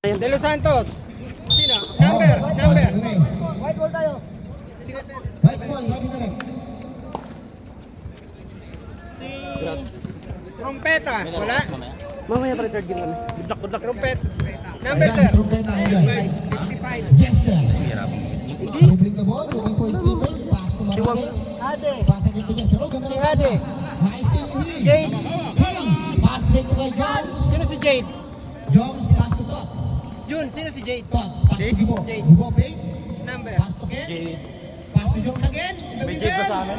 De Los Santos. Sino? Number. White ball tayo. White ball, sabi ka rin. Trompeta. Wala? Mamaya pa third game kami. Good luck. Trumpet. Number, sir. Trumpeta nandiyan. 55. Jester. Dribbling the ball, looking for his teammate. Pass to Si Wang. Marame. Ade. Pass again to Jester. Oh, ganda Si ng pass. Ade. Nice steal ni Hill. Jade. Hill. Pass break to kay Jones. Sino si Jade? Jones, pass to Tots. June. Sino si Jade? Tots, pass to Gibo. Jade. Gibo fakes. Number. Pass to Ken. Pass to Jones again. In the middle.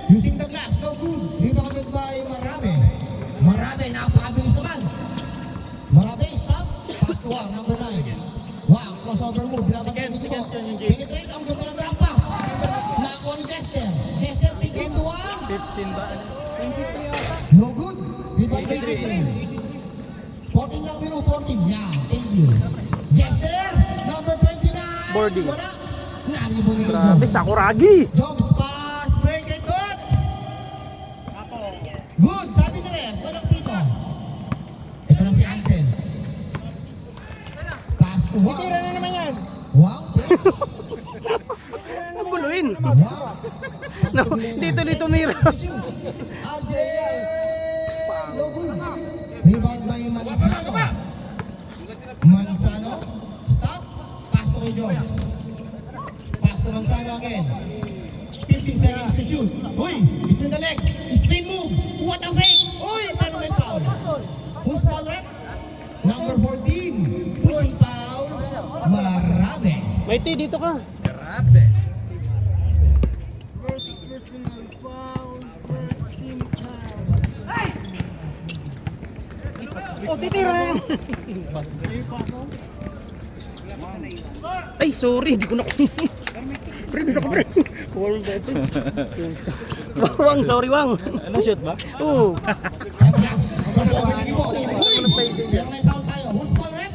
Using the glass, no good. Rebounded by Marame. Marame, napakabilis naman. Marame, stop. Pass to Wang, number 9. Wow, crossover move. Binabantayan ni Gibo. Penetrate ang ganda ng drop pass. Nakuha ni Dexter. Dexter, pick into Wang. 15 ba? No good. Rebound by Angel. 14 lang biro, 14. Yeah, thank you. Dexter, number 29. Boarding. Wala. Naribo ni Grabe, Jones. Sakuragi! Jumps pass, break and good. Good, sabi na rin, walang pito. Ito na si Ansel. Pass to Wang. Tira na naman yan. Wang. Buluin! Wang. No, dito tumira. RJ. No good. Rebound by Manzano. Manzano. Stop. Pass to kay Jones. Pass to Manzano again. 15 seconds to shoot. Uy, between the legs. Spin move. What a fake. Uy, pero may foul. Who's foul rep? Number 14. Pushing foul. Marame. Maiti, dito ka. Oh, titira na naman. Ay, sorry, di ko na Pre, di ko pre. Wall dito. Wang, sorry Wang. Ano shoot ba? Oo. Crossover ni Gibo. Uy, pero may foul tayo. Who's foul rep?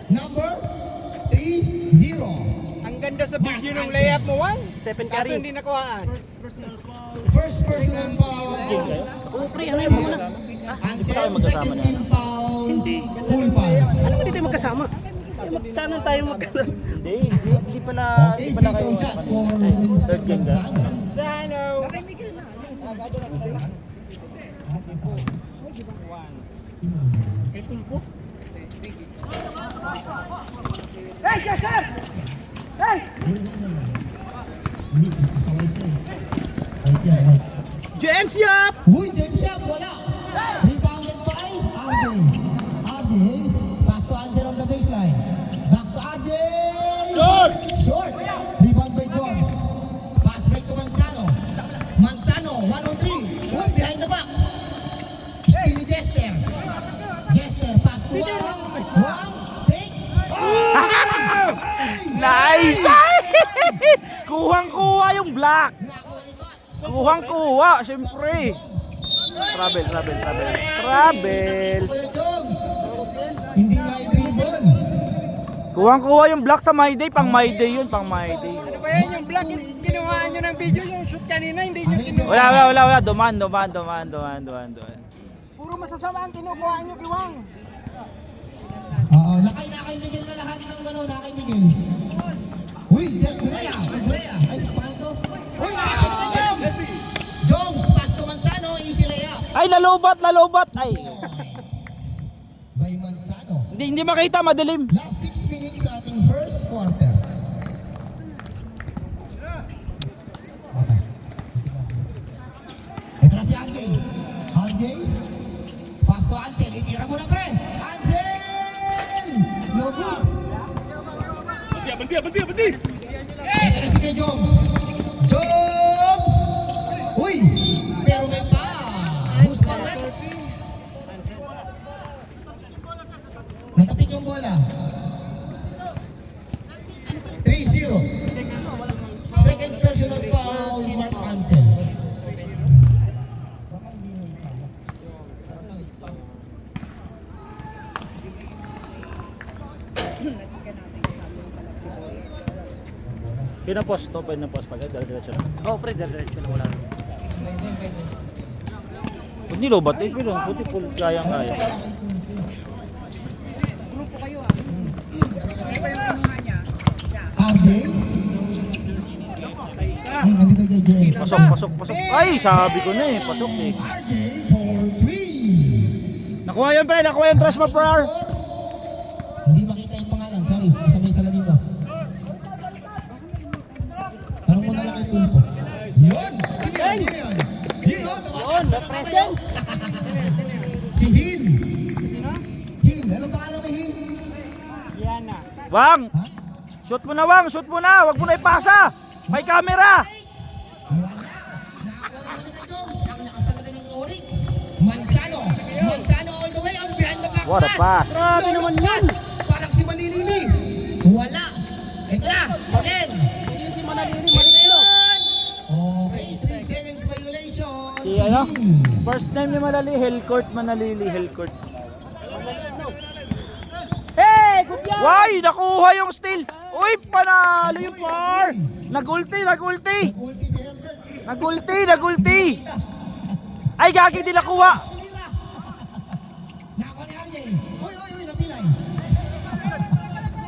Number 30. Ang ganda sa video ng layup mo, Juan. Stephen Kaso Curry. hindi nakuhaan. First personal foul. Oo, pre, ano yung muna? Ansel, second team foul. Full pass. Ano ba dito yung magkasama? Sana tayo magkasama. Hindi pa na Okay, hindi pa na free kayo. throw shot for Winston Gonzalo. Sano. James Yap! Uy, James Yap, wala. Rebounded by RJ. RJ, pass to Ansel on the baseline. Back to RJ. Short. Rebound by Jones. Pass break to Manzano. Manzano, 1-on-3. Uy, behind the back. Still ni Jester. Jester, pass to Wang. Wang, takes. Nice! Kuhang-kuha yung black. Nakuha ni Tot. Kuhang-kuha, syempre. Travel. Kuya Jones. Hindi na i-dribble. Kuhang-kuha yung black sa My Day, pang My Day yun, pang My Day. Ano ba yan? Yung black, kinuhaan nyo ng video. Yung shoot kanina, hindi nyo kinuha. Wala. Duman. Puro masasama ang kinukuha nyo, Kiwang. Oo, nakay Miguel na lahat ng nakay Miguel. Uy, Brea. Ay, paano to? Uy, nakay na Jones! Jones, pass to Manzano, easy layup. Ay, lalobat. Ay. By Manzano. Hindi makita, madilim. Last 6 minutes sa ating first quarter. Okay. Ito na si RJ. RJ, pass to Ansel. Itira mo na, pre. Ansel! No good. Banti. Ito na si Kay Jones. Jones! Uy! Pero may pa. Who's pa rep? Natapik yung bola. 3-0. Second personal foul, Mark Ansel. Pinapost pag diretso na. Oo, pre, diretso na wala. Pag nilobat, pero puti full kayang-kaya. Grupo kayo, ah. RJ. Nandito kay JJ. Pasok, pasok, pasok. Ay, sabi ko na eh. Pasok eh. RJ for 3. Nakuha yun, pre. Nakuha yung trash mo, per. Hindi makita yung pangalan. Sorry, sa may salamin ko. Tanong mo na lang kay Tulpo. Yun! Yun, the present. Si Hill. Hill, anong pangalan mo, Hill? Yana. Wang! Ha? Shoot mo na, Wang. Shoot mo na. Huwag mo na ipasa. May camera. Manzano all the way on behind the back What a pass. Grabe naman yan. Parang si Malilili. Wala. Ito na. Again. Hindi si Manaliri, Marikilo. Okay, 6 seconds violation. Si ano? First name ni Malali, Hellcourt Manalili, Hellcourt. Hey, good yan. Why? Nakuha yung steal. Uy, panalo yung par. Nagulti, nagulti. Ulti si Helbert. Nagulti, nagulti. Ay, gagi, di nakuha. Nako ni RJ. Uy, napilay.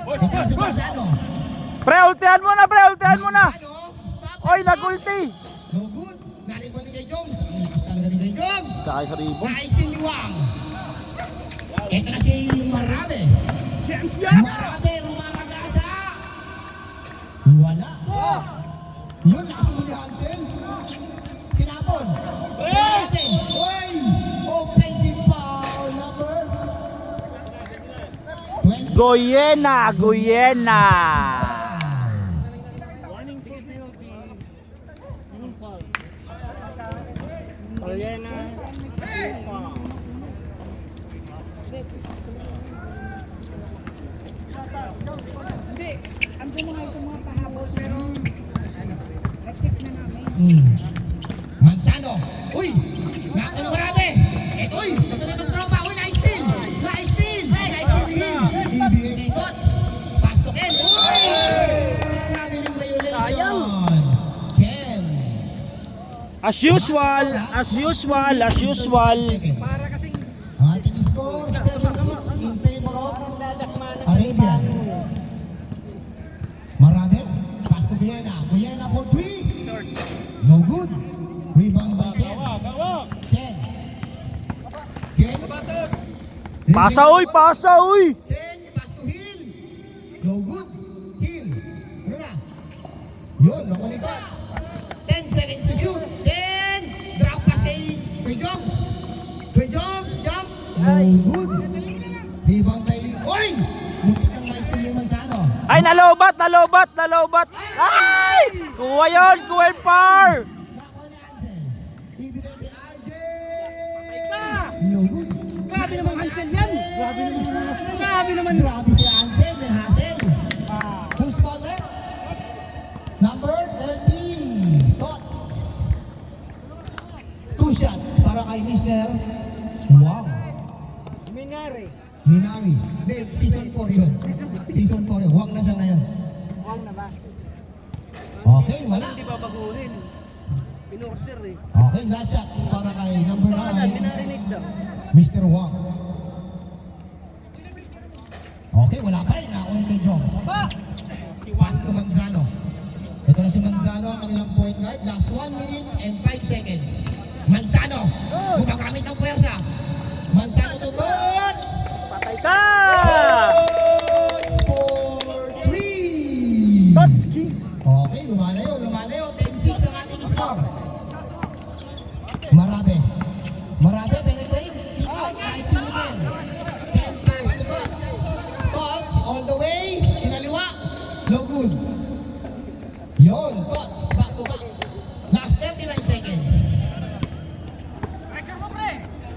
Ito si Manzano. Pre, ultihan mo na, pre, ultihan mo na. Stop. Oy, nagulti. No good. Galing ba ni kay Jones? Ang lakas talaga ni kay Jones. Kaya sa ribon. Nais ni Liwang. Ito na si Marabe. James yan. Marabe, rumaragasa. Wala. Yun, lakas mo ni Hansel. Tinapon. Marabe. Uy! Offensive foul number 20. Goyena, Goyena. Yana. Hindi. Andun na nga sa mga pahabol pero na-check na namin. Manzano. Uy! Nako na Marabe. Uy! Ito na ng tropa. Uy, nice steal. Nice steal. Nice steal ni Hill. EBA Tots. Pass to Ken. Uy! Nabiling violation. Ken. As usual, as usual, as usual. Para kasing Ating score 7-6 in favor of Arabian. Marabe. Pass to Guyena. Guyena for 3. No good. Rebound by Ken. Ken. Ken. Pasa, uy, pasa, uy. Ken. Pass to Hill. No good. Hill. Ano na? Yun. Nakulitan. 10 seconds to shoot. Then, drop pass kay Jones. Kay Jones. Jump. No good. Rebound by Oy! Muntik ng mais kay Manzano. Ay, nalobat, nalobat, nalobat. Ay! Kuha yun, kuha yung par. Nako ni Ansel. Ibigay ni RJ. Pa. No good. Grabe naman Hansel yan. Grabe naman Hansel. Grabe naman. Grabe si Ansel. May hassel. Who's ball rep? Number 30. Tots. 2 shots para kay Mr. Wow. Minari. Minawi. Hindi, season 4 yun. Season 4 yun. Huwag na siya ngayon. Huwag na ba? Okay, wala. Hindi babaguhin. In-order eh. Okay, last shot para kay number Pangalan, 9. minarinig daw. Mr. Wang. Okay, wala pa rin. Nakunin kay Jones. Pass to Manzano. Ito na si Manzano, ang kanilang point guard. Last 1 minute and 5 seconds. Manzano. Gumagamit ng puwersa. Manzano to good. Patay ka! For 3. Totski. Okay, lumalayo. 10-6 ang ating score. Marabe. Marabe, penetrate. Kick out. Nice team again. 10 pass to Tots. Tots, all the way. Kinaliwa. No good. Yon, Tots. Back to back. Last 39 seconds.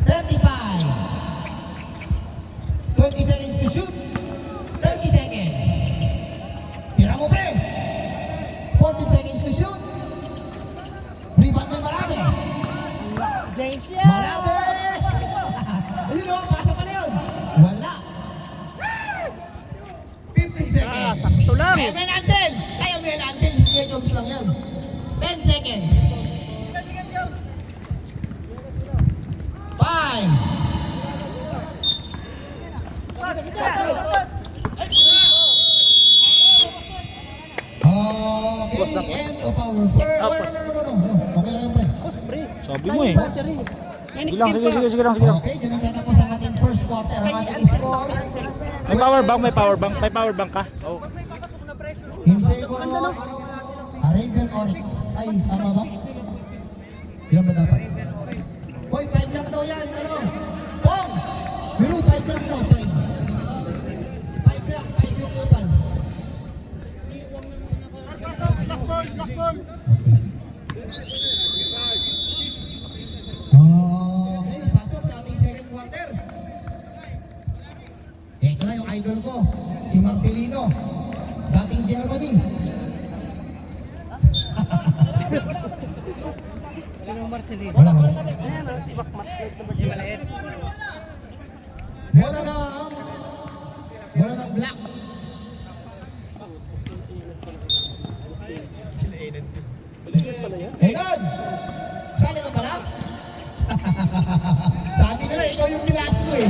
35. 20 seconds to shoot. 30 seconds. Tira mo, pre. 14 seconds to shoot. Rebound by Marabe. James yan! Marabe! Ayun o, pasok pa na yun. Wala. 15 seconds. Sakto lang. Kaya may Ansel. Kaya may Ansel. Hindi Jones lang yun. 10 seconds. 5. end of our first. No. Okay lang yung pre. Sabi mo eh. Next Sige lang, game pa. sige lang. Okay, dyan ang tatapos ang ating first quarter. Ang ating score. May power bank ka. Oh. In favor of Arabian Oryx. Ay, tama ba? Ilan ba dapat? Hoy, 5 lang daw yan. Ano? Pong! Biro, 5 lang daw. 5 lang, 5 yung opals. Okay, pasok sa ating second quarter. Ito na yung idol ko, si Marcelino. Dating Germany. Sino Marcelino? Wala. Ayan, si Bakmat. Yung maliit. Bola ng black. Enon! Sali ka pala? Sabi ko na, ikaw yung nilas ko eh.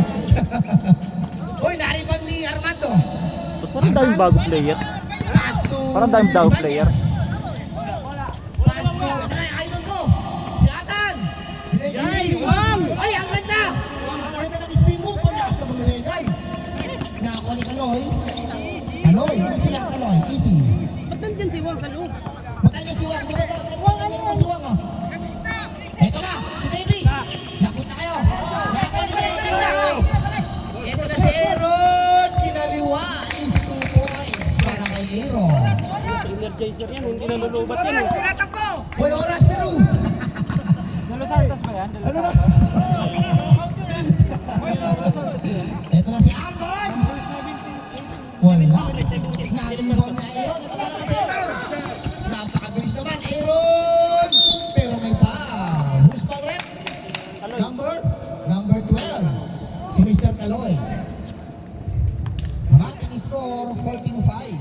Uy, naribang ni Armando. Ba't parang daming bago player? Pass to... Parang daming bago player. Pass to... Ito na yung idol ko. Si Atan. Guys, wow! Ay, ang ganda! Ang ganda ng spin move. Ang lakas na mag-regay. Nakakuha ni Kaloy. Kaloy, easy lang Kaloy. Easy. Ba't nandyan si Wang Kalo? Matay niya si Wang. Di ba dapat? Wang, ano yung si Wang ah? Ito na, si Davis. Nakot na kayo. Nakakuha ni Davis. Ito na si Aaron. Kinaliwa. Is 2 points para kay Aaron. Energizer yan, hindi na lulubat yan. eh. Tinatakbo! Hoy, oras pero. Dalo Santos ba yan? Ano na? Ito na si Albon. Wala. Nalibon na Aaron. Ito na si Aaron. Napakabilis naman, Aaron. Pero may foul. Who's foul rep? Number 12. Si Mr. Kaloy. Ang ating score, 14-5.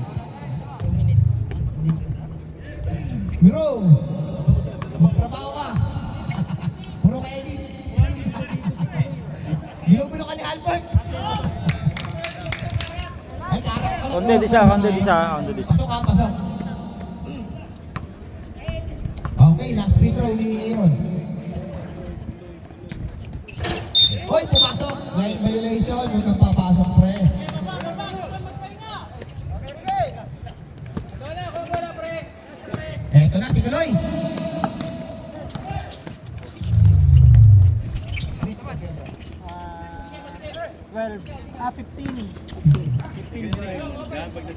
Bro, magtrabaho ka. Puro ka edit. Binugulo ka ni Albert. Ay, karap ka lang. Konti di siya. Pasok ka, pasok. Okay, last free throw ni Aaron. Hoy, pumasok. Line violation, yung nagpapasok, pre. Eto na si Kaloy.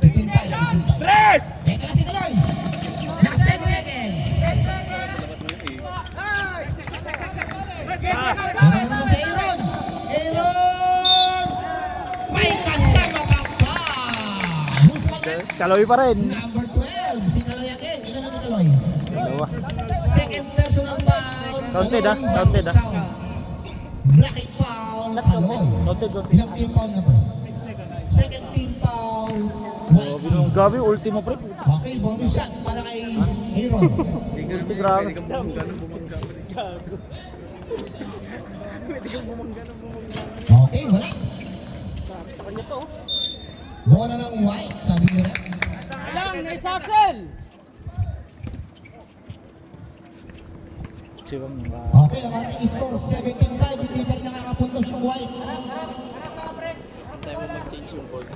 Tres! Eto na si Kaloy. Last 10 seconds. Eto na naman si Aaron. Aaron! May kasama ka pa. Who's pag- Kaloy pa rin. Number 12, si Kaloy again. Ilan na ni Kaloy? Dalawa. Second personal foul. Counted, ah. Kaloy, Counted, ah. second foul. Blocking foul. Kaloy. Counted. Ilang team foul na ba? Second team foul. Grabe nung gabi, ultimo pre. Okay, bonus shot para kay Aaron. Ulti grabe. Okay, wala. Sa kanya pa oh. Bola ng white, sabi nila. Lang, naisasel! Siwang Okay, ang ating score 17-5, hindi pa rin nakakapuntos yung white.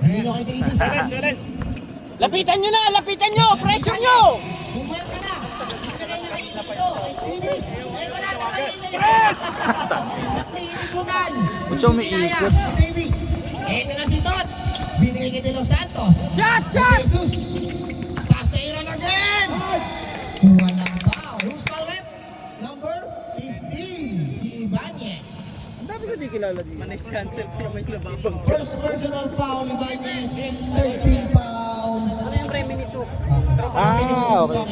Hindi nyo kay Davis. Lapitan nyo na! Lapitan nyo! Pressure nyo! Bumaya ka na! Ibigay na kayo dito! Davis! Eto na! Press! Nakiinigunan! Ba't siya umiikot? Davis! Eto na si Tot! Binigay kay De Los Santos! Shot! Shot! Jesus! Pass to Aaron again! Walang foul! Who's foul rep? Number 15! Si Ibanez! Ang dami ko di kilala dito. Manis cancel pa naman yung nababang. First personal foul, Ibanez. 13 foul. Ano yung pre, Minisuk? Ah, okay.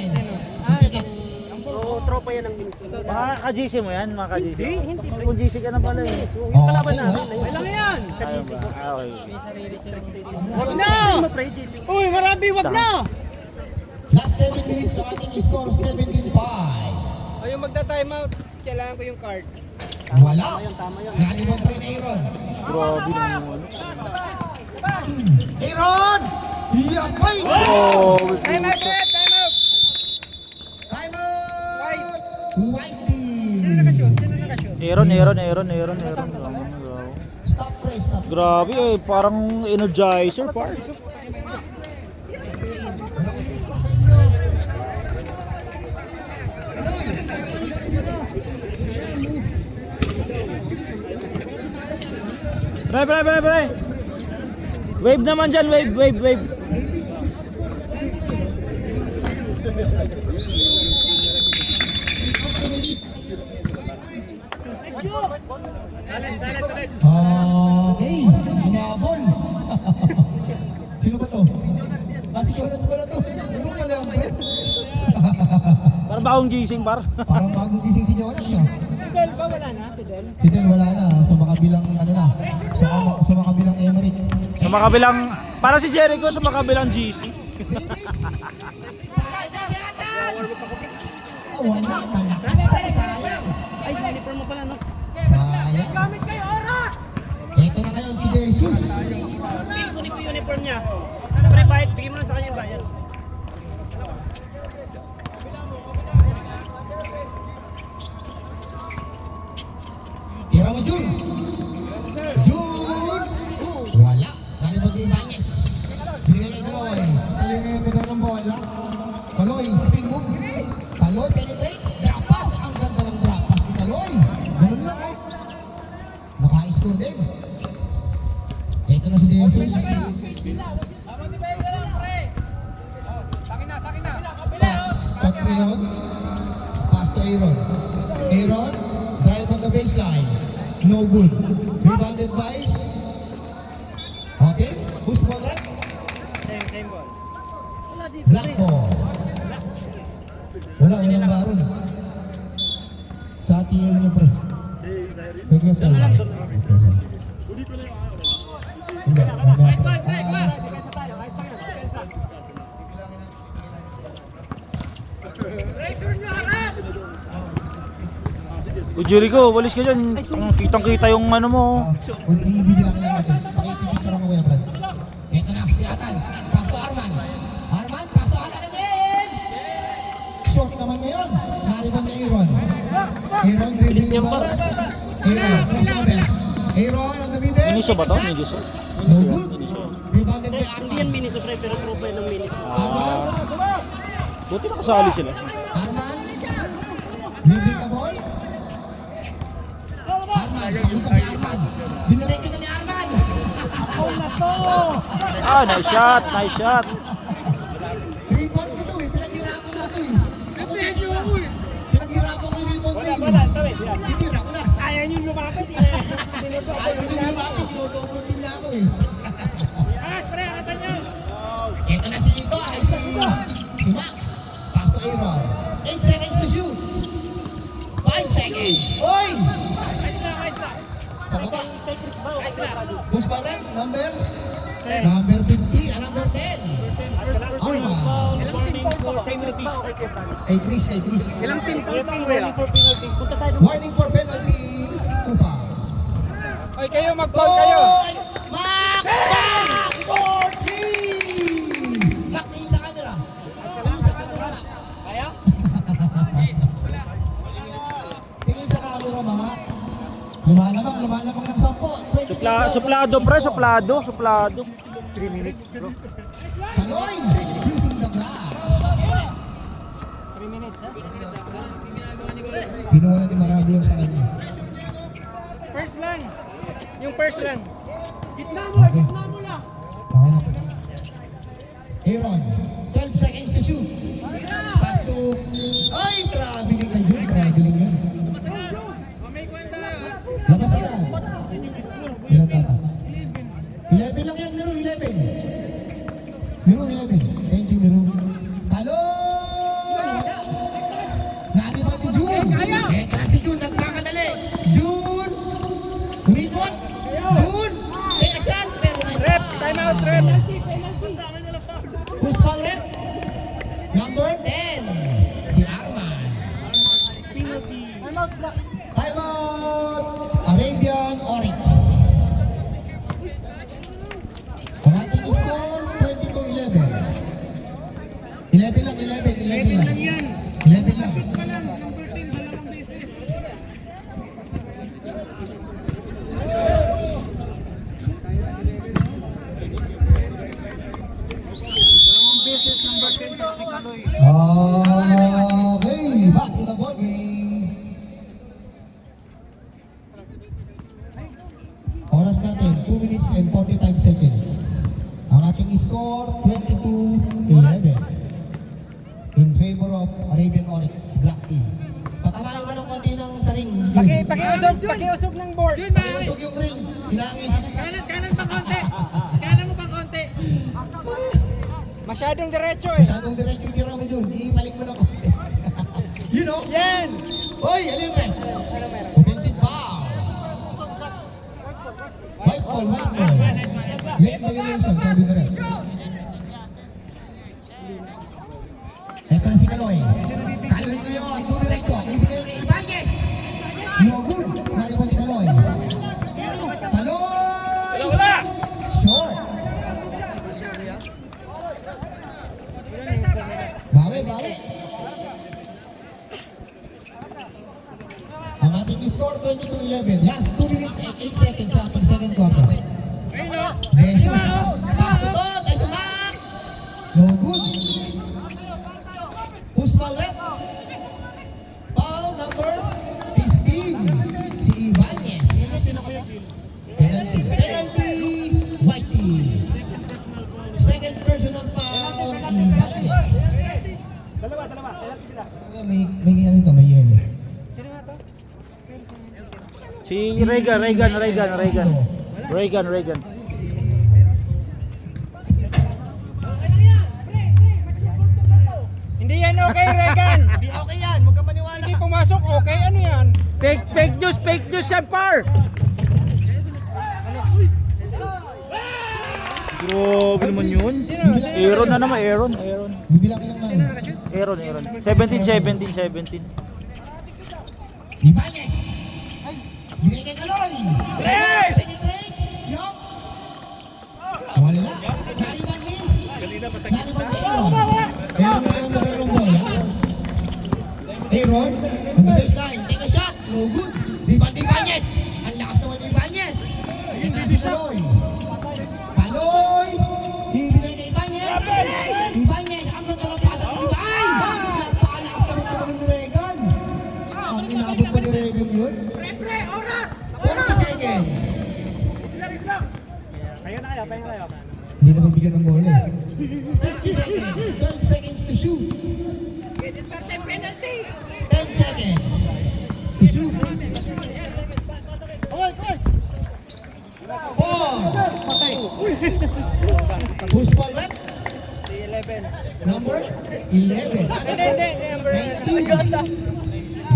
Oo, tropa yan ang Minisuk. Mga ka-GC mo yan, mga ka-GC. Hindi. Kung GC ka na pala eh. Yung kalaban Okay, namin. wala. Ay lang yan! Ka-GC ko. Ah, okay. May sarili silang prison. Wag na! Uy, marami, wag na! Last 7 minutes sa ating score, 17-5. O yung magta-time out, kailangan ko yung card. Wala. Tama yun. Nalibot rin Aaron. Grabe naman yung ano. Aaron! Yapay! Oh, Time out! Time out! Aaron. Stop play, stop. Grabe eh, parang energizer par. Pre. Wave naman dyan, wave. Okay, hinabol. Sino ba to? Si Jonas pala to. Ano pala yung bet? Parang bagong gising par. Parang bagong gising si Jonas, no? Si Del ba wala na? Si Del? Si Del wala na, sa makabilang ano na, sa makabilang Emirates. Sa makabilang, para si Jericho sa makabilang GC. Oh, wala, malakas pa, sayang. Ay, uniform mo pala, no? Sayang. Gamit kayo oras! Ito na ngayon si Jesus. Kunin ko yung uniform niya. Pre, bayad. Bigyan mo lang sa kanya yung bayad. Tira mo, Jun. Wala. Dali mo di Ibanez. Binigay kay Kaloy. Kaloy ngayon bigyan ng bola. Kaloy, spin move. Kaloy, penetrate. Drop pass. Ang ganda ng drop pass ni Kaloy. Ganun lang. Naka-score din. Ito na si Jesus. Pass to Aaron. Pass to Aaron. Aaron, drive on the baseline. No good. Rebounded by. Okay, who's ball right? Same ball. Black ball. Walang baron. Sa TL niyo, pre. Regressal. Hindi. O Jericho, walis ka dyan. Kitang-kita yung ano mo. Kung ibibilangin lang natin, pakipipicture ako kuya Brad. Ito na, si Atan. Pass to Arman. Arman, pass to Atan again! Short naman ngayon. Nariban ni Aaron. Aaron, dribbling the ball. Aaron, crossover. Aaron, ang gamitin. Miniso ba to? Miniso? No good. Rebounded by Hindi yan Arman. miniso, pre, pero profile ng miniso. Arman. Buti nakasali sila. Arman. Dribbling the ball. Arman, papunta si Arman. Diniretso na ni Arman. Ah, nice shot. Rebound ko to eh. Pinaghirapan ko to eh. Ako din yun. Pinaghirapan ko yung rebound ko eh. Titira ko na. Ayaw nyo lumapit eh. Ayaw nyo lumapit. Tinodobol din na ako eh. Ito na si Ito. Ay si Mac. Pass to Aaron. 8 seconds to shoot. 5 seconds. Oy! Sa baba. Who's ba rin? Number 50. Number 10. Arma. Kay Chris. Ilang team po ba kuya? Warning for penalty. Upas. Oy kayo, mag-call kayo. Mac! 14! Mac, tingin sa camera. Tingin sa camera, Mac. Kaya? Tingin sa camera, Mac. Lumalabang ng 10. Suplado pre, suplado. 3 minutes. Kaloy, using the glass. 3 minutes, ha? Kinuha na ni Marami yung sa kanya. First lang. Yung first lang. Gitna mo lang. Okay na po. Aaron, 12 seconds to shoot. Pass to... Ay, traveling na yun. Labas na. Ilan tata? 11 lang yan, Miro, 11. Miro, 11. Thank you, Miro. Halo! Nani ba si Jun? Si Jun, nagkamadali. Jun! Umikot! Jun! Take a shot! Pero may Rep, time out, rep. Who's ball red? this is number 10 si Kaloy. Okay, back to the ball game. Oras natin, 2 minutes and 45 seconds. Ang ating score, 22-11. In favor of Arabian Onyx, Black Team. Patamaan mo ng konti ng saring. Pakiusog ng board. Pakiusog yung ring. Hinangin. Kanan pang konti. Kanan mo pang konti. Masyadong diretso eh. Masyadong direct yung tira mo dun. Ibalik mo na konti. You know? Yan! Hoy, ano yung rin? Ano meron? Offensive foul. White ball, white ball. Late violation, sabi na rin. Ito na si Kaloy. Kaloy ngayon, dumiretso. Ibigay kay Ibanez. No good. Nariwan ni Kaloy. Kaloy! Wala! Short. Bawi, bawi. Ang ating score 22-11. Last 2 minutes and 8 seconds sa ating second quarter. Jesus. Patutot! Ay tumak! No good. Usman rep. Foul number 15. Si Ibanez. Penalty. Penalty. Whitey. Second personal foul. Ibanez. Dalawa. May ano ito, may yellow. Sino nga to? Si Reagan. Hindi yan okay, Regan. Hindi okay yan, huwag kang maniwala. Hindi pumasok, okay? Ano yan? Fake news yan, par! Grabe naman yun. Aaron na naman, Aaron. Bibilangin lang namin. Aaron. 17. Ibanez! Binigay kay Kaloy! Yes! Yup! Wala! Nariwan din! Nariwan din! Aaron na yung nakarong bola. Aaron, on the baseline, take a shot! No good! Ibanez! Ang lakas naman ni Ibanez! Ito si Kaloy! Kaloy! Ibinigay kay Ibanez! Ibanez! Ang natalapasan ni Ibanez! Napakalakas naman naman ni Regan! Ang inabot pa ni Regan yun? 40 seconds! Hindi na magbigyan ng bola eh. 30 seconds! 12 seconds to shoot! 10 seconds to shoot! 4! Who's ball rep? 11. Number 11. Hindi, number 19.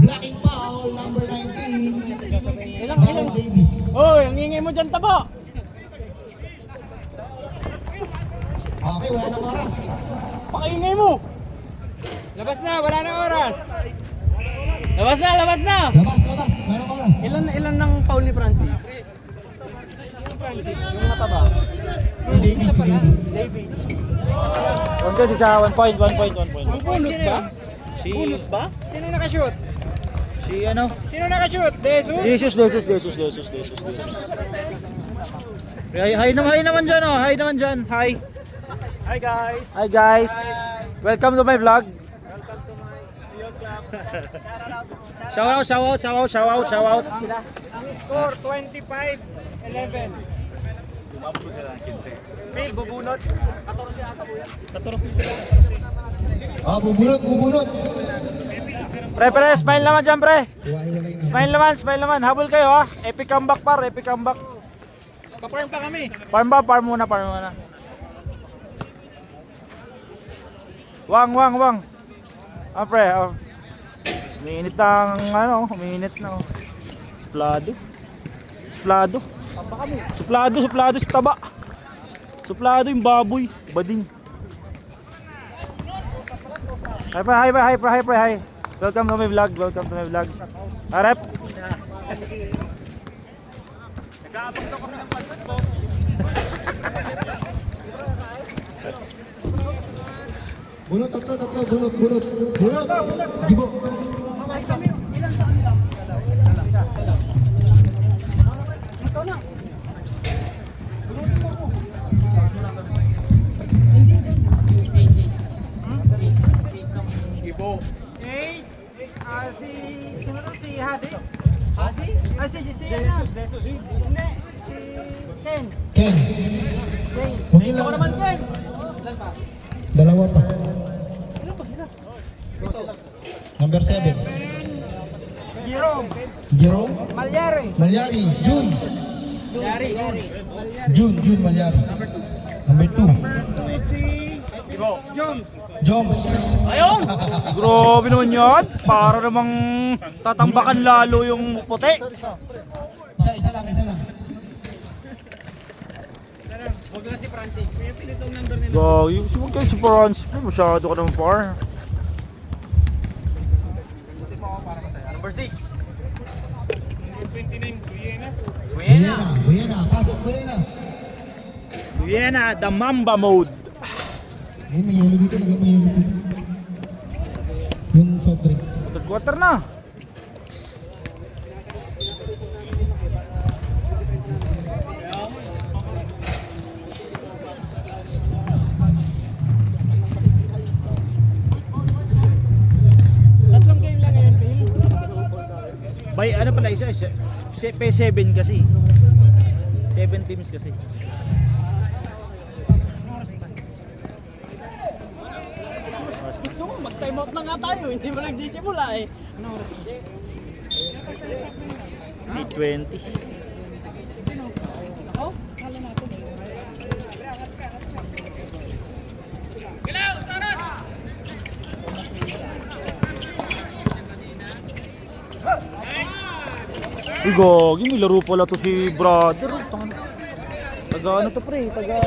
Blocking foul, number 19. Ilang Davis. Hoy, ang ingay mo dyan, tabo! Okay, wala nang oras. Pakaingay mo! Labas na, wala na oras. Labas na! Labas, wala nang oras. Ilan ng Paul ni Francis? Yung mataba. Si Davis. Hindi sa 1 point. Ang bunot ba? Bunot ba? Sino nakashoot? Si ano? Sino nakashoot? Jesus? Jesus. Hi naman dyan, oh. Hi naman dyan. Hi. Hi guys. Welcome to my vlog. Shout out. Ang score, 25-11. Phil, bubunot. 14 ata po yan. 14 sila. Bubunot. Pre, smile naman dyan, pre. Hiwalay na. Smile naman. Habol kayo, ha. Epic comeback, par. Epic comeback. Pa-farm pa kami. Farm muna. Wang. Pre, umiinit na, oh. Suplado sa taba. Suplado yung baboy, bading. Hi. Welcome to my vlog. Harap. Bunot, tatlo. Bunot. Gibo. Dalawa pa. Number 7. Jerome. Jerome. Malyari. Malyari. June. Yari. June Malyari. Number 2. Jones. Joms. Grabe naman yan. Para namang tatambakan lalo yung puti. Isa lang. Gagi, huwag kayo si Francis. Masyado ka naman par. Buena. Pasok Buena. Buena, the Mamba mode. May yellow dito. Lagyan mo yellow dito. Yung soft drinks. Third quarter na. Tatlong game lang ngayon, Phil. By ano pala isa? P7 kasi. 7 teams kasi. Gusto mo, mag-time out na nga tayo. Hindi mo nagsisimula eh. 8:20. Ako? Kala natin eh. Uy, gagi, may laro pala to si brother. Taga ano to pre? Taga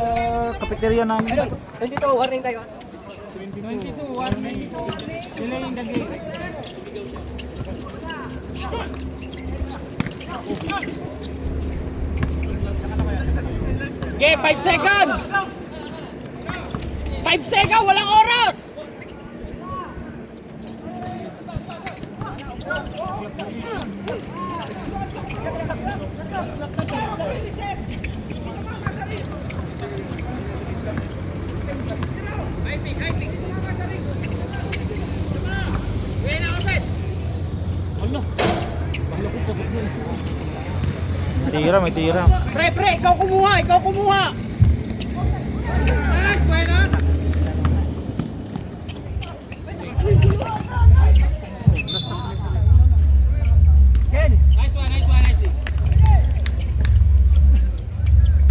cafeteria namin. 22, warning tayo. 22, 1 minute. Delay in the game. Okay, 5 seconds! 5 seconds, walang oras! May tira. Pre, ikaw kumuha!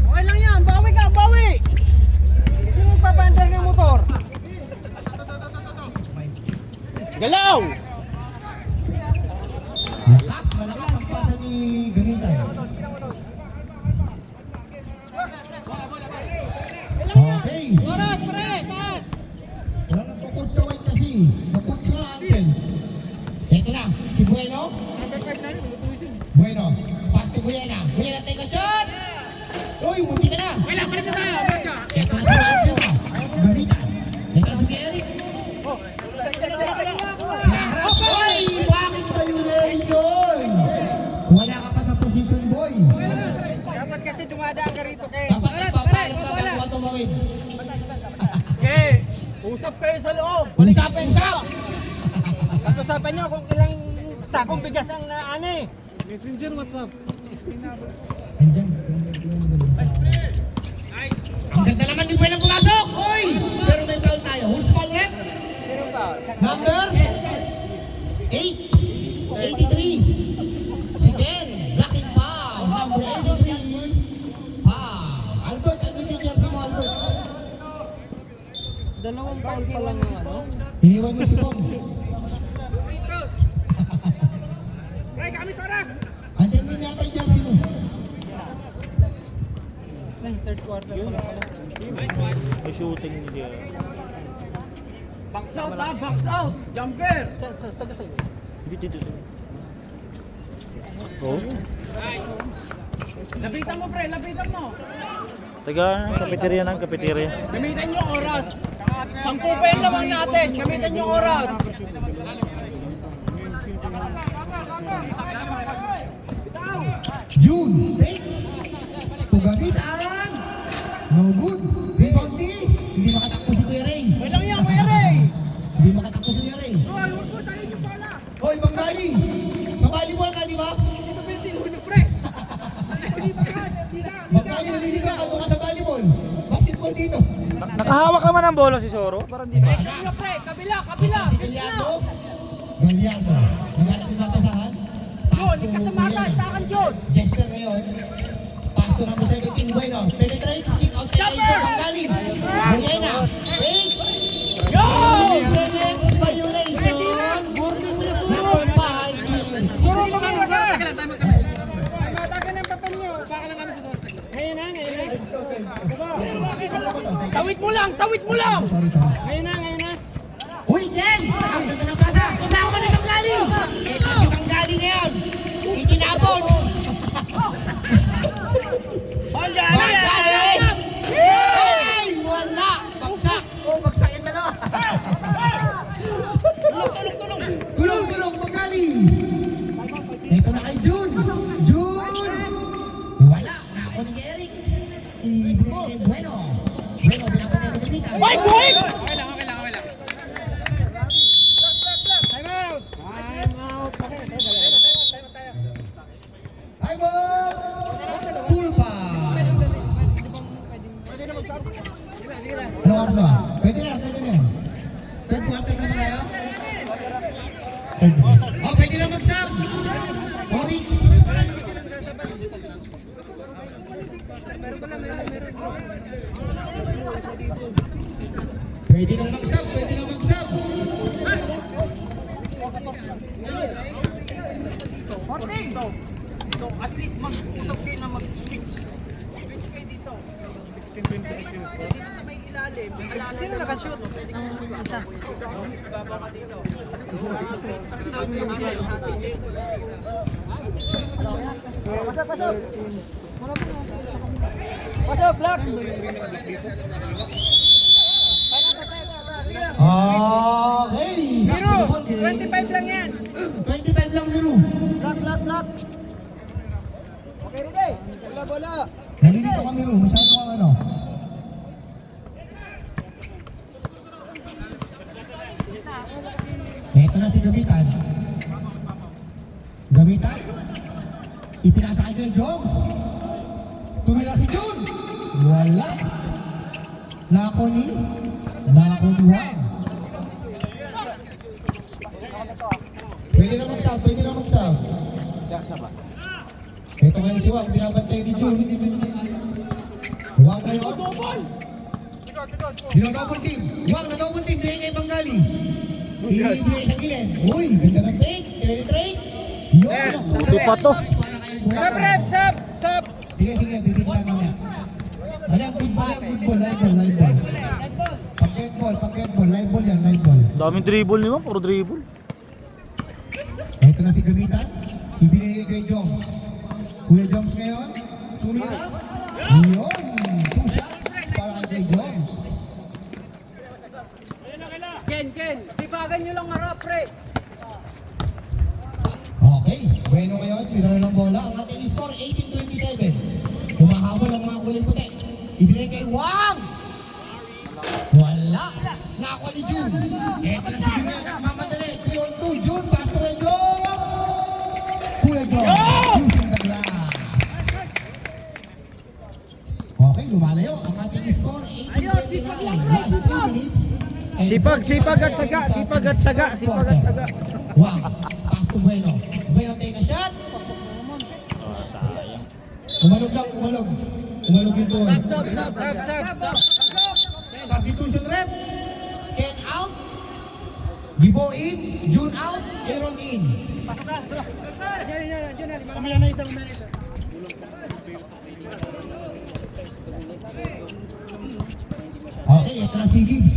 Okay lang yan, bawi! Sino magpapandar ng motor? Galaw! Malakas ang pasa ni Gamitan. Okay. Oras, pre! Taas! Walang nagpapot sa white kasi. Napot sa Ansel. Ito na, si Bueno. Bueno, pass to Buena. Buena, take a shot! Uy, munti ka na! Wala, palit na tayo! Bacha! Ito na si Ansel. Gamitan. Ito na si Eric. Naharap! Uy, bakit ba yun yun? Wala ka pa sa position, boy. Dapat kasi dumadaan ka rito kay. Dapat nagpapalit ka bago ka tumawid. Okay! Usap kayo sa loob! Usap! Pag-usapan nyo kung ilang sakong bigas ang naani. Messenger, WhatsApp. Andyan. Ang ganda naman di pwedeng pumasok! Uy! Pero may foul tayo. Who's foul rep? Sino ba? Number 8. 83. Si Ben. Blocking foul. Number 83. Albert, andito niya si Albert. Dalawang foul pa lang yung ano. Iniwan mo si Bong. Ay, kami toras! Andyan din yata yung jersey mo. Ay, third quarter pa lang pala. May shooting niya. Box out! Jumper! Taga sa'yo. Dito. Oh, Lapitan mo, pre! Lapitan mo! taga cafeteria. Gamitan yung oras. 10 pa yung lamang natin. Gamitan yung oras. June. Takes. Tugamitan. No good. Rebound D. Hindi makatakbo si Kuya Ray. Walang yan, Kuya Ray. Hindi makatakbo si Kuya Ray. Hoy, Bang Gali! Sa volleyball ka, di ba? Bang Gali, naliligaw ka doon ka sa volleyball. Basketball dito. Nakahawak naman ang bola si Soro. Parang di ba? Kabila! Si Galiardo. Galiardo. Nagalat yung batasahan. John, ikatamatan! Takan, John! Jesper ngayon. Pass to number 17. Bueno. Penetrates. Kick out. Sa panggalim. Buena. Wait. Go! 3 seconds violation. Number 5. Suro pa man sa. Matakan ang papel nyo. Baka lang kami sa sorte. Ngayon na. Tawid mo lang! Sorry. Ngayon na. Uy, Jen! Ang ganda ng pasa! Tama ni Panggali! Ito si Panggali ngayon! Itinapon! Panggali! Ay! Wala! Bagsak! Bagsakin na lang! Tulong! Panggali! Ito na kay Jun! Wala! Nako ni Eric! Ibigay kay Bueno! Binako na ni Mika! Wait! Okay lang. Time out. Ay mo! Pulpa! Pwede na mag-stop. Ano oras na? Pwede na. Third quarter na tayo? Oh, pwede na mag-sub! Onyx! Pwede na mag-sub! So, at least mag-usap kayo na mag-switch. Switch kayo dito. 16-20 dito sa may ilalim. Sino nakashoot? Isa. Ibaba ka dito. Pasok, block. Okay! Biro, 25 lang yan. 25 lang, Biro. Block. Okay, ready? Bola. Nalilito kami, Biro. Masyado kang ano. Ito na si Gamitan. Ipinasa kay Jones. Tumira si Jun. Wala. Nako ni Wang. Pwede na mag-sub. Ito ngayon si Wang, binabantay ni Jun. Wang ngayon. Double team. Wang na double team. Binigay kay Panggali. Ibigay sa gilid. Uy, ganda ng fake. Trade. Ito pa to. Sub. Sige, bibigyan mamaya. Ano, good ball, live ball. Packet ball, live ball yan, live ball. Daming dribble niyo, puro dribble. Ito na si Gamitan. Ibinigay kay Jones. Kuya Jones ngayon. Tumira. Yun. 2 shots para kay Jones. Ken, sipagan nyo lang harap, pre. Okay. Bueno ngayon. Pinaro ng bola. Ang ating score 18-27. Humahabol ang mga kulay puti. Ibinigay kay Wang. Wala. Nakuha ni Jun. Ito na si Jun. Nagmamadali. 3-on-2. Jun. Pass to kay Jones. Kuya Jones. Using the glass. Okay. Lumalayo. Ang ating score 18-29. Last 3 minutes. Sipag at saga. Wang. Pass to Bueno. Bueno take a shot. Umalog yung goal. Sub. Substitution rep. Ken out. Gibo in. Jun out. Aaron in. Umila na isa. Okay, ito na si Gibbs.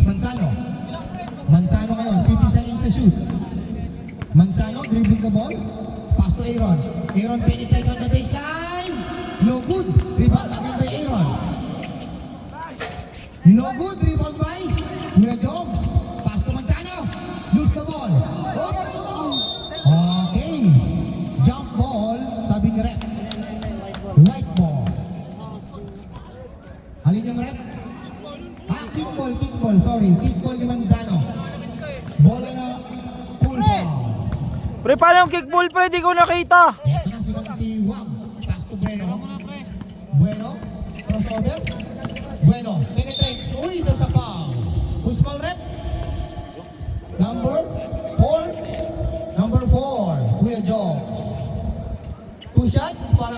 Manzano ngayon. 50 seconds to shoot. Manzano dribbling the ball. Pass to Aaron. Aaron penetrates on the baseline. No good. Rebound again by Aaron. No good. Rebound by Kuya Jones. Pass to Manzano. Lose the ball. Okay. Jump ball. Sabi ni rep. White ball. Alin yung rep? Kickball. Sorry. Kickball ni Manzano. Bola na cool balls. Pre, paano yung kickball, pre? Di ko nakita. Ito na si Wang. Pass to Bueno. Crossover. Bueno. Penetrates. Uy, doon sa pa.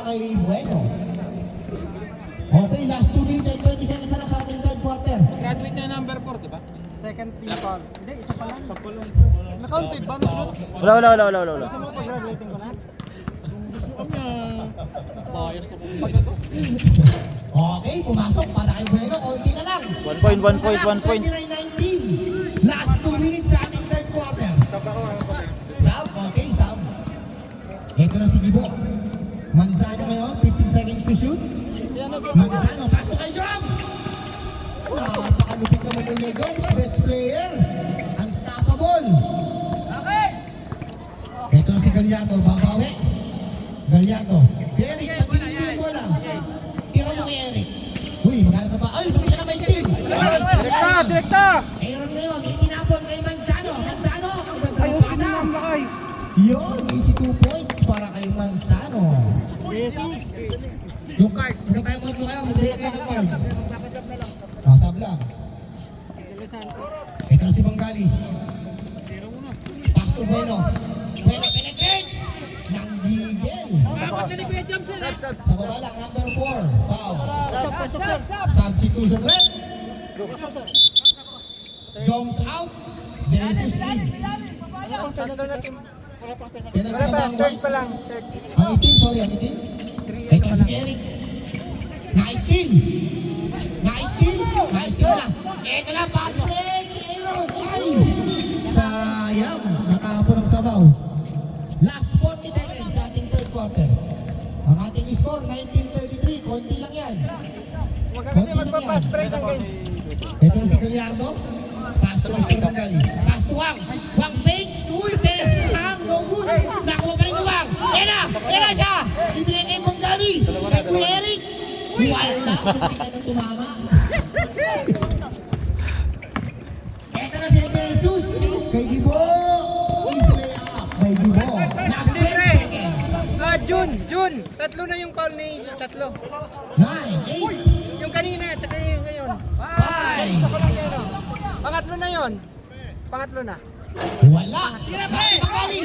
kay Bueno. Okay, last 2 minutes and 20 seconds na lang sa ating third quarter. Graduate na number 4, di ba? Second team foul. Hindi, isa pa lang. Nakaunted ba na shoot? Wala. Gusto mo pag-graduating ko na? Bias na kung pag ito. Okay, pumasok para kay Bueno. Konti na lang. 1 point. 29-19. Last 2 minutes sa ating third quarter. Sab ako, ano pa rin? Sab, okay, sab. Ito na si Gibo. Manzano ngayon, 15 seconds to shoot. Manzano, pass to kay Joms. Napakalupit naman kay Joms, best player. Unstoppable. Ito na si Gallardo, babawi. Gallardo. Eric, pagkinin mo yung bola. Tira mo kay Eric. Uy, maghanap na ba? Ay, pagkina na may steal. Direkta! Aaron ngayon, itinapon kay Manzano. Manzano, ang ganda Ay, ng okay pasa. na lang bakay. Yun, easy 2 points para kay Manzano. Jesus. Yung card, kung tayo mo kayo, magbigay sa ng card. Oh, sab lang. Ito na si Banggali. Pass to Bueno. Bueno penetrates! Nang gigil. Sa baba lang, number 4. Foul. Substitution red. Jones out. Jesus in. Wala pa, third pa lang. Third. Ang itim, sorry, ang itim. Ito na si Eric. Nice kill. Nice kill. Nice kill na. Ito na, pass break. Aaron. Ay! Sayang. Natapon ang sabaw. Last 40 seconds sa ating third quarter. Ang ating score, 19-33. Konti lang yan. Huwag ka kasi magpa-pass break ng game. Ito na si Gallardo. Pass to Mr. Banggali. Pass to Wang. Wang fakes. Uy, Wang. No good. Nakuha pa rin ni Wang. Yan na siya. Ibigay kay Banggali. Kay Kuya Eric. Wala. Hindi ka nang tumama. Ito na si Jesus. Kay Gibo. Easy layup. Kay Gibo. Last 10 seconds. June. Tatlo na yung foul ni tatlo. 9, 8, Yung kanina, tsaka yung ngayon. 5. Gusto ko lang kayo, no? Pangatlo na yon. Pangatlo na. Wala. Banggali.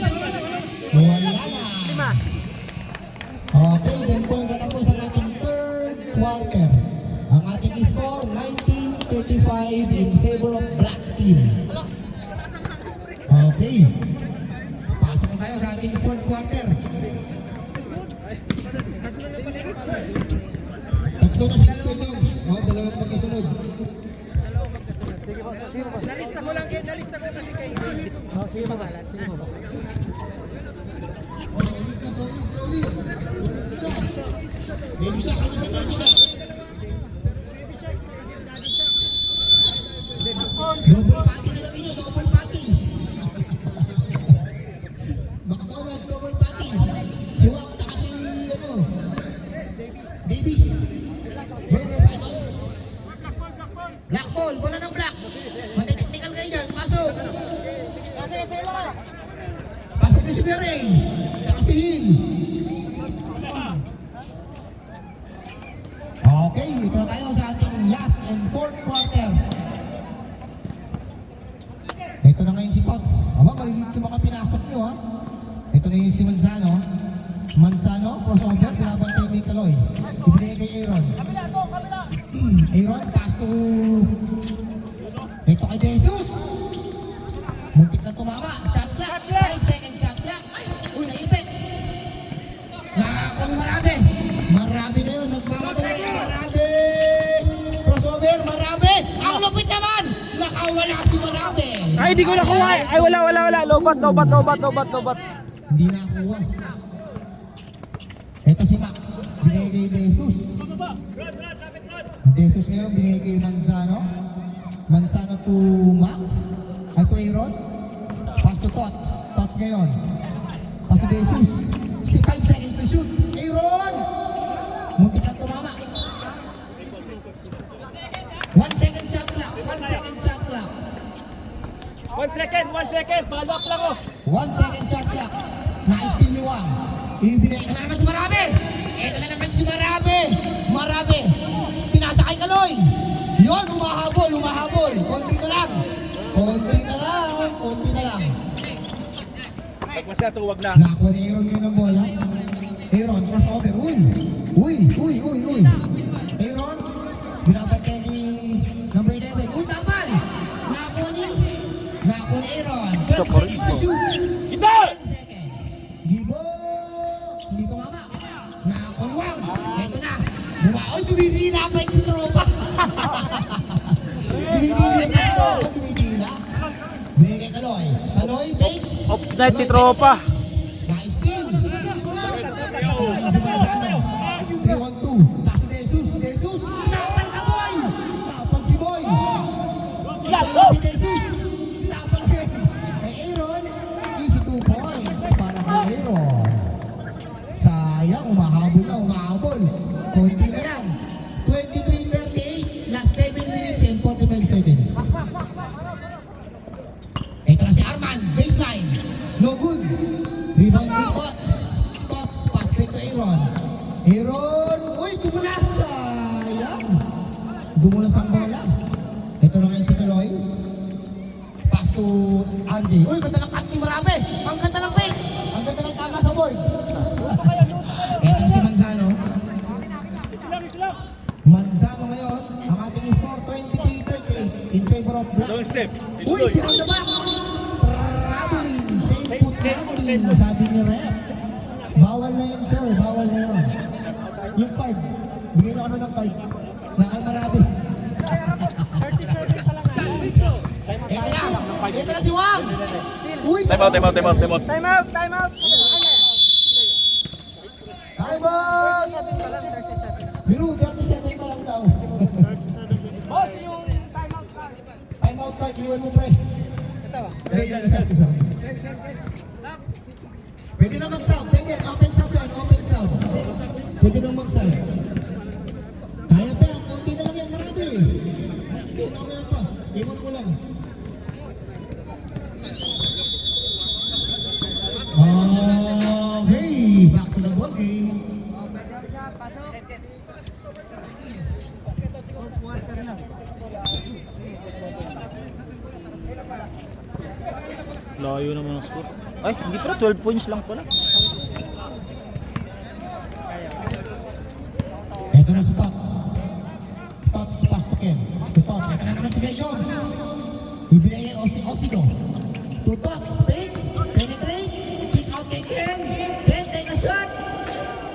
Wala na. 5. Okay, then po tatapos ang ating third quarter. Ang ating score, 19-35 in favor of black team. Okay. Pasok na tayo sa ating fourth quarter. Tatlo na si Kuya Jones. Dalawang magkasunod. Nalista ko lang kayo, nalista ko kasi kayo. Sige mo. Baby siya, kami sa baby siya. Double party na lang ninyo, double party. McDonald's, double party. Si Wak, tsaka si, Davis. Double party. Black ball, bola ng black. Mag-technical kayo dyan, pasok. Pasok yung si Ferey. Tsaka si Hill. Okay, ito na tayo sa ating last and fourth quarter. Ito na ngayon si Tots. Aba, malilit yung mga pinasok nyo, ha? Ito na yung si Manzano. Manzano, crossover, pinabantay ni Kaloy. Ibigay kay Aaron. Aaron, pass to... Ito kay Jesus. Muntik na tumama. Shot clock. 5 seconds shot clock. Uy, naipit. Nakako ni Marabe. Marabe ngayon. Nagmamadali yung Marabe. Crossover, Marabe. Ang lupit naman. Nakawala si Marabe. Ay, di ko nakuha. Ay, wala. Lobat. Hindi nakuha. Ito si Mac. Binigay kay Jesus. Jesus ngayon, binigay kay Manzano. Manzano to Mac. Ay, to Aaron. Pass to Tots. Tots ngayon. Pass to Jesus. 65 seconds to shoot. Aaron! Muntik na tumama. 1 second shot clock. 1 second shot clock. 1 second. Follow up lang ako. 1 second shot clock. Naka-steal ni Wang. Ibigay na naman si Marabe. Ito na naman si Marabe. Marabe. Pinasa kay Kaloy. Yun, humahabol. Konti na lang. Pag masyado, huwag na. Nakuha ni Aaron ngayon ang bola. Aaron, crossover. Uy. Aaron, binabantay ni number 11. Uy, tapan! Nakakuha ni Aaron. Sa Corinto. 12 seconds to shoot. Kita! 10 seconds. Gibo! Hindi tumama. Nakakuha. Ito na. Oy, tumidila pa yung tropa. Tumidila. Binigay kay Kaloy. Kaloy, Bates. Off net si tropa. Na-steal. Ito na si Manzano. 3-1-2. Pass to Jesus. Jesus. Tapal ka, boy. Tapal si Boy. Si Jesus. Tapal si kay Aaron. Easy 2 points para kay Aaron. Sayang, umahabol. Konti na lang. 23-38. Last 7 minutes and 45 seconds. Ito na si Arman, baseline. No good. Rebound ni Tots. Tots, pass straight to Aaron. Aaron, uy, dumulas. Sayang. Dumulas ang bola. Ito na ngayon si Kaloy. Pass to Andy. Uy, ganda ng cut ni Marami. Ang ganda ng pick. Ang ganda ng tama sa board. Ito na si Manzano. Manzano ngayon, ang ating score 23-38 in favor of Black. Long step. Uy, behind the back! Traveling! Safe foot traveling! Sabi ni Rep. Bawal na yun, sir. Bawal na yun. Yung card. Bigyan ako ng card. Nakay marami. 37 pa lang. Ito na! Ito na si Wang! Uy! Time out. Time out. Time out! 37 pa lang, 37. Biru, 37 pa lang daw. Boss, yung time out ka. Time out card, iwan mo pre. Ito. Pwede na mag-sound. Pwede. Open sound yan. Open sound. Pwede na mag-sound. Kaya pa yan. Kunti na lang yan. Marami. Hindi. Mamaya pa. Iwan ko lang. Okay. Back to the ball game. Layo naman ang score. Ay, hindi pala. 12 points lang pala. Ito na si Tots. Tots, pass to Ken. To Tots. Ito na naman si Gay Jones. Ibinigay ang Osido. To Tots. Fakes. Penetrate. Kick out kay Ken. Ken, take a shot.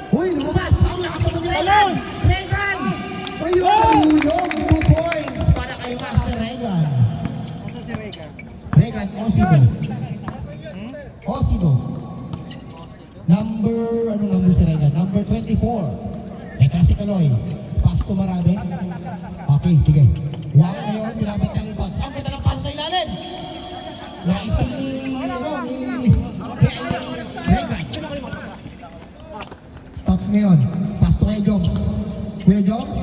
Uy, lumabas. Ang lakas naman ni Regan. Regan! Ayun! 2 points para kay Master Regan. Ito si Regan. Regan, Osido. Osido. Anong number si Regan? Number 24. Ito na si Kaloy. Pass to Marami. Okay, sige. Wow, ngayon, pinapit na ni Tots. Ang ganda ng pass sa ilalim. Na-steal ni Regan. Tots ngayon. Pass to Kuya Joms. Kuya Joms.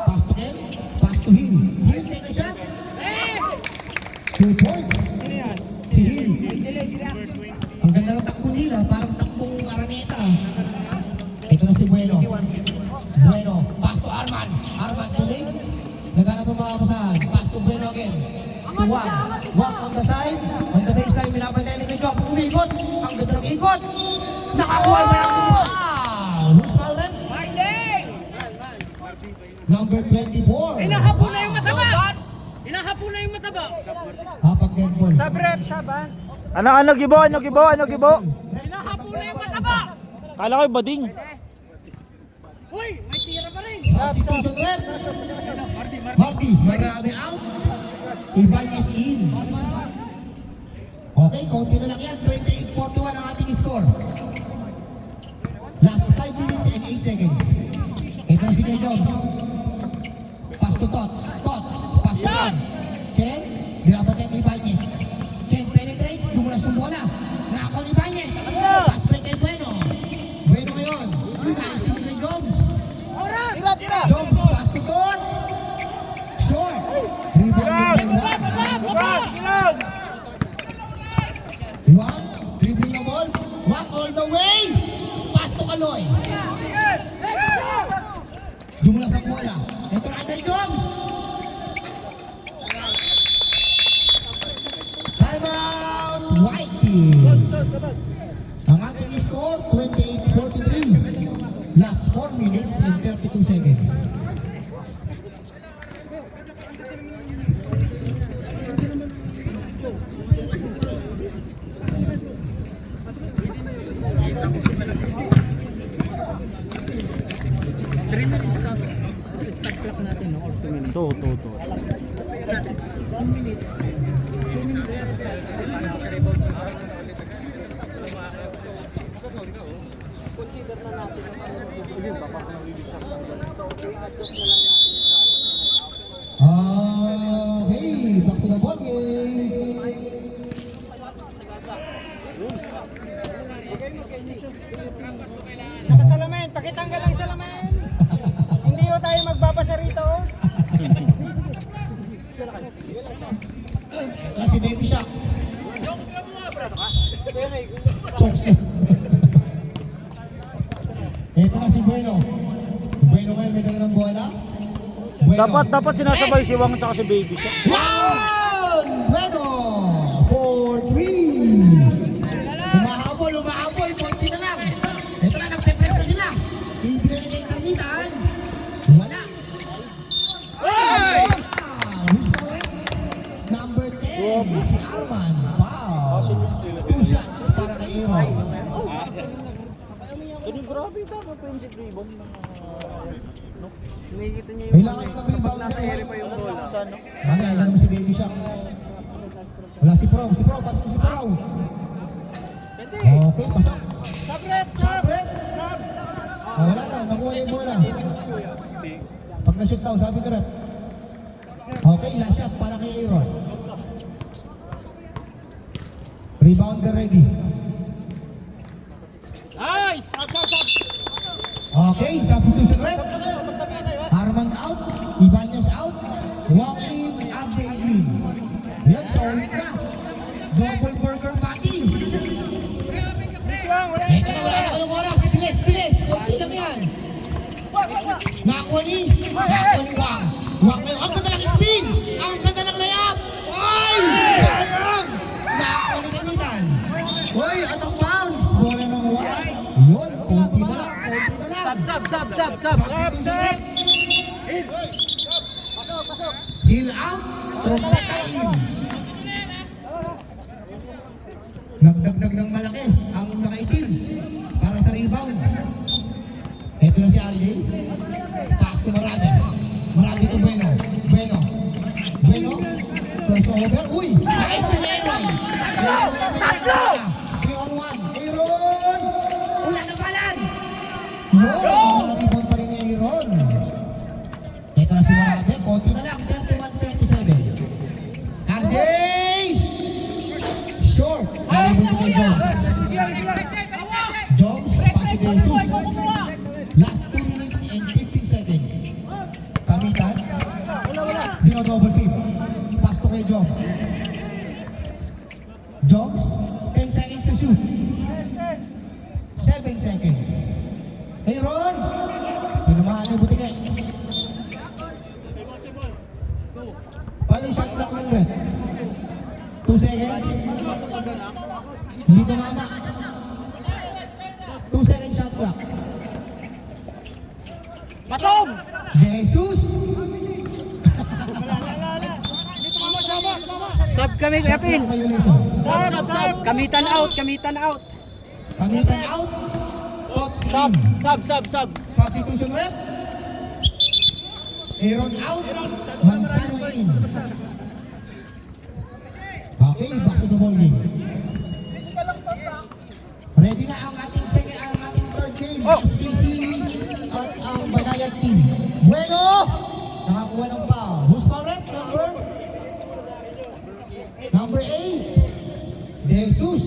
Pass to Ken. Pass to Hill. Hill, take a shot. 2 points. Si Hill. Delayed reaction. Ang ganda ng takbo nila, parang takbong Araneta. Ito na si Bueno. Bueno, pass to Arman. Arman tuloy. Naghanap ng mga pasahan. Pass to Bueno again. To Wang. Wang on the side. On the baseline, binabantay ni Job. Umikot. Ang ganda ng ikot. Nakakuha mo yung wow! Who's foul rep? Finding! Number 24. Inahapo na yung mataba! Inahapo na yung mataba! Hapak dead ball. Sabrep, Saban. Ano, Gibo? Inahapo na yung mataba! Kala ko yung bading. Uy! May tira pa rin! Substitution rep. Marty, Marami out. Ibanez in. Okay, konti na lang yan. 28-41 ang ating score. Last 5 minutes and 8 seconds. Ito na si Jay Jones. Pass to Tots. Tots. Pass to Ken. Ken. Binabantay ni Ibanez. Ken penetrates. Dumulas yung bola. Nakakon ni Ibanez. Pass play kay Bueno. Bueno ngayon. Uy, nice to Jay Jones. Tira! Jones. Pass to Tots. Short. Rebound by Wang. Wang. Dribbling the ball. Wang all the way. Pass to Kaloy. Dumulas ang bola. Ito na kay Jones. Time out. Whitey. Ang ating score, 28-41. 42 seconds. Start clock natin, no? Or 2 minutes. To. Consider na natin. Okay, back to the ball game. Nakasalamin, pakitanggal ang salamin. Hindi ho tayo magbabasa rito. Ito na si Baby Shark. Jokes na. Ito na si Bueno. Si Bueno ngayon may dala ng bola. Bueno. Dapat sinasabay si Wang at si Baby Shark. Yan! Bueno! 4-3. Umahabol. Konti na lang. Ito na, nagpe-press na sila. Ibigay na yung kamitan. Wala. Who's correct? Number 10. Si Arman. Wow. 2 shots para kay Aaron. Ano grabe dapat pa yung rebound ng Nakikita niyo Kailangan yung mag-rebound nasa area pa yung bola. Saan, no? Bagay, alam mo si Baby Shark. Wala si Pro. Pasok si Pro. Okay, pasok. Sub, rep. Wala daw, nakuha yung bola. Pag na-shoot daw, sabi ni rep. Okay, last shot para kay Aaron. Rebounder ready. Nice! Okay, substitution rep. Armand out, Ibanez out, Joaquin Abde in. Yan, solid na. Double burger patty. Ito na, wala na kayong oras. Bilis. Kunti lang yan. Nakakuha ni Wang. Wang ngayon. Ang ganda ng spin. Ang ganda ng layup. Oy! Sayang! Nakakuha ni Kanitan. Oy, anong bounce? Bola ng Wang. Yun, kunti na lang. Sub. Substitution rep. Hill out, trompeta in. Nagdagdag ng malaki ang nakaitim para sa rebound. Ito na si RJ. Pass to Marami. Marami to Bueno. Crossover. Uy! Nice to Aaron! Tatlo! 3-on-1. Aaron! Wala na balan! Yun! Rebound pa rin ni Aaron. Ito na si Marami. Konti na lang. 31-37. RJ! Short! Nalibot kay Jones. Jones, pasi de Jesus. Last 2 minutes and 15 seconds. Kamitan. Dino-double team. Pass to kay Jones. Jones, 10 seconds to shoot. 7 seconds. Aaron! Pinumahan yung buti kay. Paano yung shot clock ng red? 2 seconds. Hindi tumama. 2 seconds shot clock. Patong! Jesus! Sub kami, Shot Kapil. clock violation. Sub. Kamitan out. Kamitan out. Tots in. Sub. Substitution rep. Aaron out. Manzano in. Okay, back to the ball game. Ready na ang ating third game. SKC at ang Banayad team. Bueno! Nakakuha ng foul. Who's foul rep? Number 8. Jesus.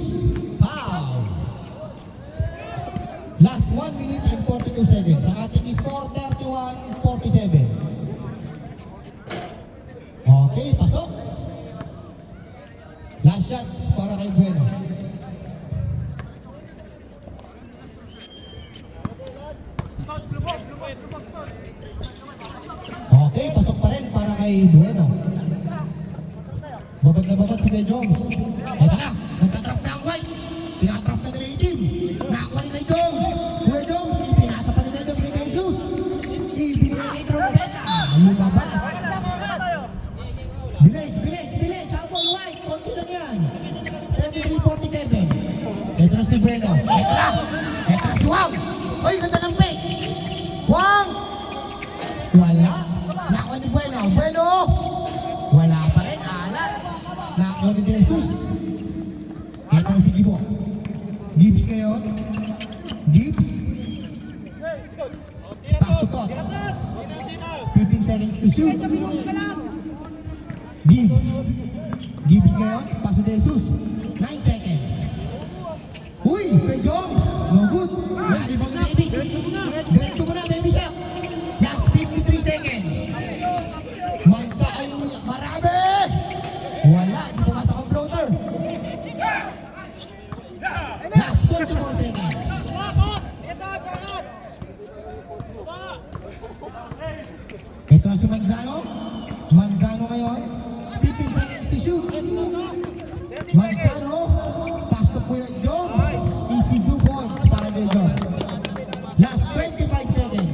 Foul. Last 1 minute and 42 seconds. Ang ating score 31-47. Okay, pasok. Last shot para kay Bueno. Okay, pasok pa rin para kay Bueno. Babad na babad si Kuya Jones. Ito na, nagtatrap na ang white. Pinatrap na nila itim. Nakakuha ni kay Jones. Kuya Jones, ipinasa pa nila kay Jesus. Wala. Nakuha ni Bueno. Bueno! Wala pa rin. Alat. Nakuha ni De Jesus. Ito na si Gibo. Gibbs ngayon. Gibbs. Pass to Tots. 15 seconds to shoot. Gibbs. Gibbs ngayon. Pass to De Jesus. 9 seconds. Uy! Kay Jones. No good. Lagi mo na, baby. Diretso mo na, baby shot. Last 53 seconds. Mansa ay marami. Wala. Di pumasok ang floater. Last 44 seconds. Ito na si Manzano. Manzano ngayon. 15 seconds to shoot. Manzano. Pass to Kuya Jones. Easy 2 points para kay Jones. Last 25 seconds.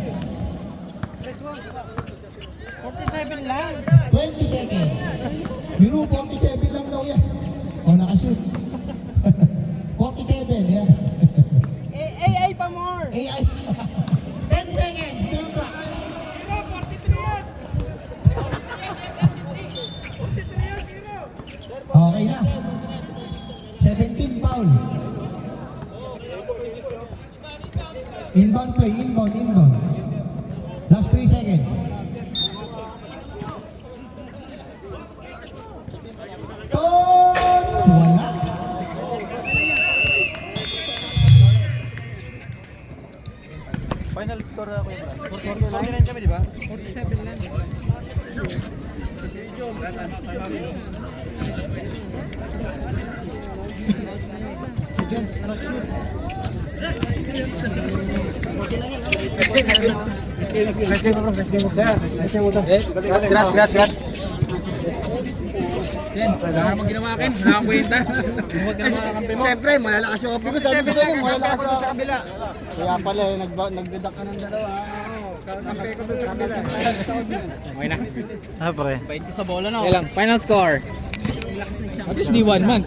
47 lang. 20 seconds. Biro, 47 lang daw yan. O, nakashoot. 47, yan. AI pa more. AI. 10 seconds. Game clock. 43 yan. Okay na. 17 foul. Inbound play, inbound. Last 3 seconds. Tots! Wala. Final score ako yung Score 49 kami, di ba? 47 lang. Gracias. Yan, kailangan mo ginawa akin. Nakakwenta. Huwag ka naman kakampi mo. Siyempre, malalakas yung kapi ko. Sabi ko sa'yo, malalakas yung Sa kabila. Kaya pala, nagdedak ka ng dalawa. Kampi ko doon sa kabila. Okay na. Ah, pre. Bait ko sa bola na. Okay lang, final score. At least di 1 man.